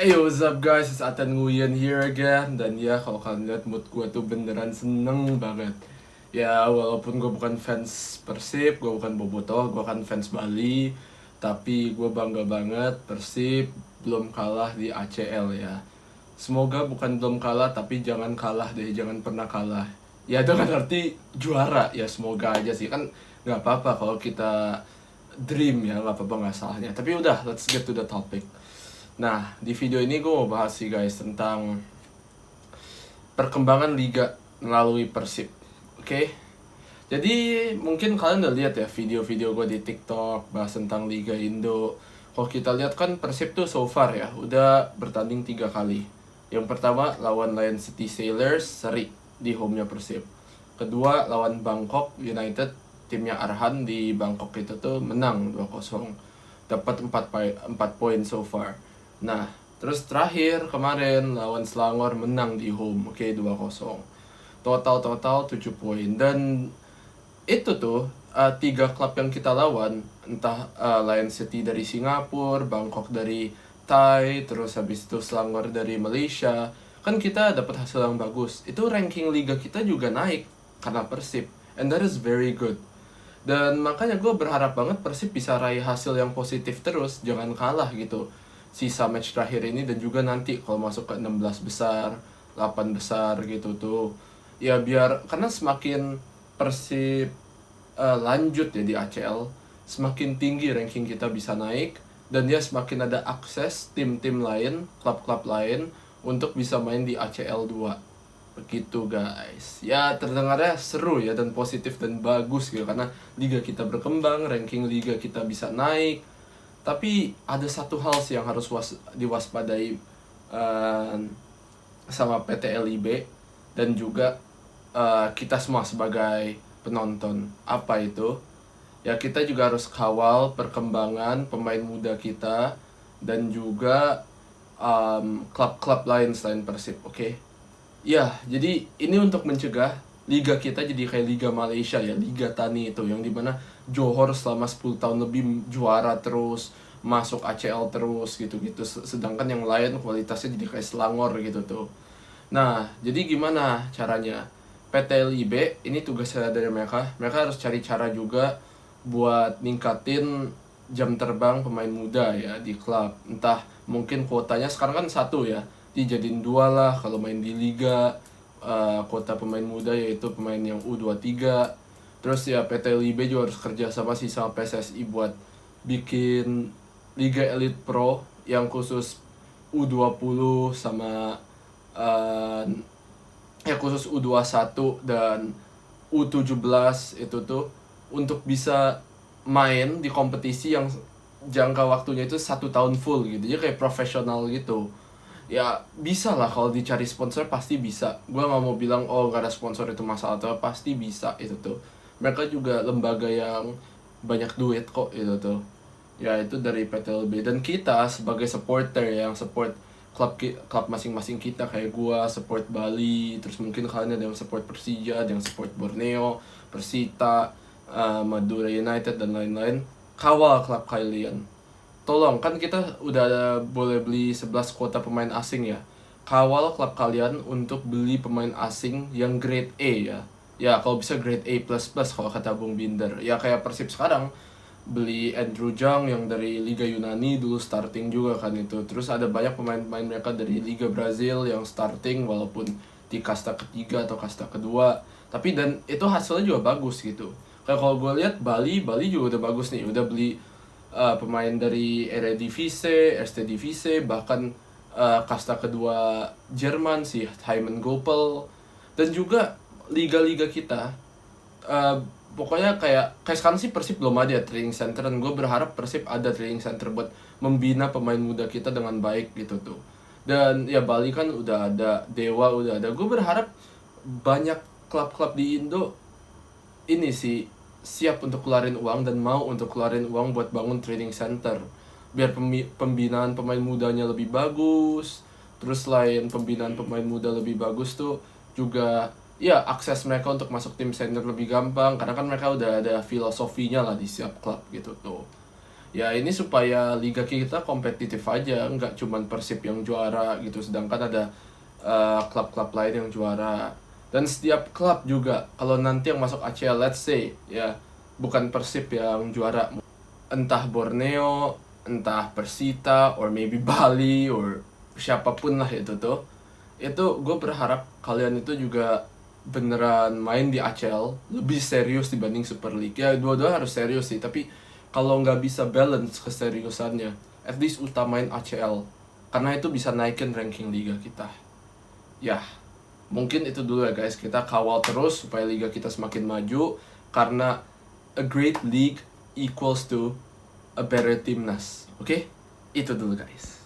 Hey, what's up guys? It's Atan Nguyen here again. Dan ya, kalau kalian lihat mood gue tuh beneran seneng banget. Ya, walaupun gue bukan fans Persib, gue bukan Bobotoh, gue kan fans Bali. Tapi gue bangga banget Persib belum kalah di ACL ya. Semoga bukan belum kalah, tapi jangan kalah deh, jangan pernah kalah. Ya, itu kan arti juara ya, semoga aja sih. Kan nggak apa-apa kalau kita dream ya, nggak apa-apa nggak salahnya. Tapi udah, let's get to the topic. Nah, di video ini gue mau bahas sih guys tentang perkembangan liga melalui Persib. Oke? Jadi mungkin kalian udah lihat ya video-video gue di TikTok bahas tentang Liga Indo. Kalau kita lihat kan Persib tuh so far ya udah bertanding 3 kali. Yang pertama lawan Lion City Sailors seri di home-nya Persib. Kedua lawan Bangkok United, timnya Arhan di Bangkok itu tuh menang 2-0. Dapat 4 poin so far. Nah, terus terakhir kemarin lawan Selangor menang di home, oke 2-0. Total 7 poin. Dan itu tuh 3 klub yang kita lawan, entah Lion City dari Singapura, Bangkok dari Thai, terus habis itu Selangor dari Malaysia, kan kita dapat hasil yang bagus. Itu ranking liga kita juga naik karena Persib, and that is very good. Dan makanya gue berharap banget Persib bisa raih hasil yang positif terus, jangan kalah gitu sisa match terakhir ini, dan juga nanti kalau masuk ke 16 besar, 8 besar gitu tuh. Ya biar, karena semakin Persib lanjut ya di ACL, semakin tinggi ranking kita bisa naik, dan dia semakin ada akses tim-tim lain, klub-klub lain untuk bisa main di ACL 2. Begitu guys. Ya terdengarnya seru ya, dan positif dan bagus gitu, karena liga kita berkembang, ranking liga kita bisa naik. Tapi ada satu hal sih yang harus diwaspadai sama PT LIB dan juga kita semua sebagai penonton. Apa itu? Ya kita juga harus kawal perkembangan pemain muda kita dan juga klub-klub lain selain Persib, oke? Ya, jadi ini untuk mencegah liga kita jadi kayak Liga Malaysia ya, Liga Tani itu, yang dimana Johor selama 10 tahun lebih juara terus, masuk ACL terus gitu-gitu. Sedangkan yang lain kualitasnya jadi kayak Selangor gitu tuh. Nah, jadi gimana caranya? PT LIB ini tugasnya dari mereka harus cari cara juga buat ningkatin jam terbang pemain muda ya di klub. Entah mungkin kuotanya sekarang kan 1 ya, dijadiin 2 lah kalau main di liga. Kuota pemain muda yaitu pemain yang U23. Terus ya PT LIB juga harus kerja sama sih sama PSSI buat bikin Liga Elite Pro yang khusus U20 sama ya khusus U21 dan U17 itu tuh, untuk bisa main di kompetisi yang jangka waktunya itu 1 tahun full gitu, jadi kayak profesional gitu. Ya bisa lah kalau dicari sponsor, pasti bisa. Gue nggak mau bilang oh gak ada sponsor itu masalah, atau pasti bisa itu tuh. Mereka juga lembaga yang banyak duit kok itu tuh. Ya itu dari PTLB, dan kita sebagai supporter yang support klub masing-masing kita, kayak gua support Bali, terus mungkin kalian ada yang support Persija, ada yang support Borneo, Persita, Madura United dan lain-lain. Kawal klub kalian. Tolong, kan kita udah boleh beli 11 kuota pemain asing ya. Kawal klub kalian untuk beli pemain asing yang grade A ya. Ya kalau bisa grade A++ kalau kata Bung Binder. Ya kayak Persib sekarang beli Andrew Jang yang dari Liga Yunani dulu starting juga kan itu. Terus ada banyak pemain-pemain mereka dari Liga Brazil yang starting walaupun di kasta ketiga atau kasta kedua. Tapi dan itu hasilnya juga bagus gitu. Kayak kalau gue lihat Bali juga udah bagus nih, udah beli pemain dari Eredivisie, Eredivisie, bahkan kasta kedua Jerman si Hyman Gopel, dan juga liga-liga kita. Pokoknya kayak sekarang sih Persib belum ada training center, dan gue berharap Persib ada training center buat membina pemain muda kita dengan baik gitu tuh. Dan ya Bali kan udah ada, Dewa udah ada. Gue berharap banyak klub-klub di Indo ini sih siap untuk keluarin uang dan mau untuk keluarin uang buat bangun training center, biar pembinaan pemain mudanya lebih bagus. Terus selain pembinaan pemain muda lebih bagus tuh juga ya akses mereka untuk masuk tim senior lebih gampang, karena kan mereka udah ada filosofinya lah di setiap klub gitu tuh. Ya ini supaya liga kita kompetitif aja, nggak cuman Persib yang juara gitu, sedangkan ada klub-klub lain yang juara. Dan setiap klub juga, kalau nanti yang masuk ACL, let's say ya, bukan Persib yang juara, entah Borneo, entah Persita, or maybe Bali, or siapapun lah itu gue berharap kalian itu juga beneran main di ACL lebih serius dibanding Super League. Ya dua-dua harus serius sih, tapi kalau nggak bisa balance keseriusannya, at least utamain ACL, karena itu bisa naikin ranking liga kita. Ya, mungkin itu dulu ya guys, kita kawal terus supaya liga kita semakin maju, karena a great league equals to a better timnas. Oke? Itu dulu guys.